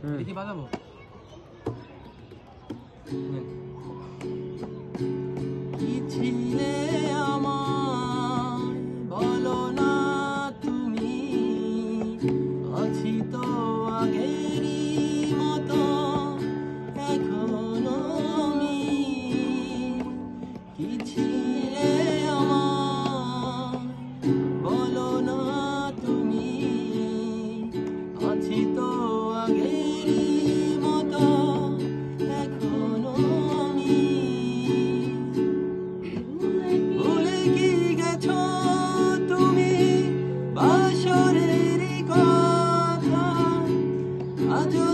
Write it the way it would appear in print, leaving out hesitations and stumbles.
দেখি বাজাবো। কি ছিলে আমার বলো না তুমি, আছি তো আগেরই মতো এখনো আমি। কি ছিলে আমার বলো না তুমি, আছি তো আগেরই মতো এখনো আমি। ভুলে কি গেছো তুমি বাসরেরই কথা, আজও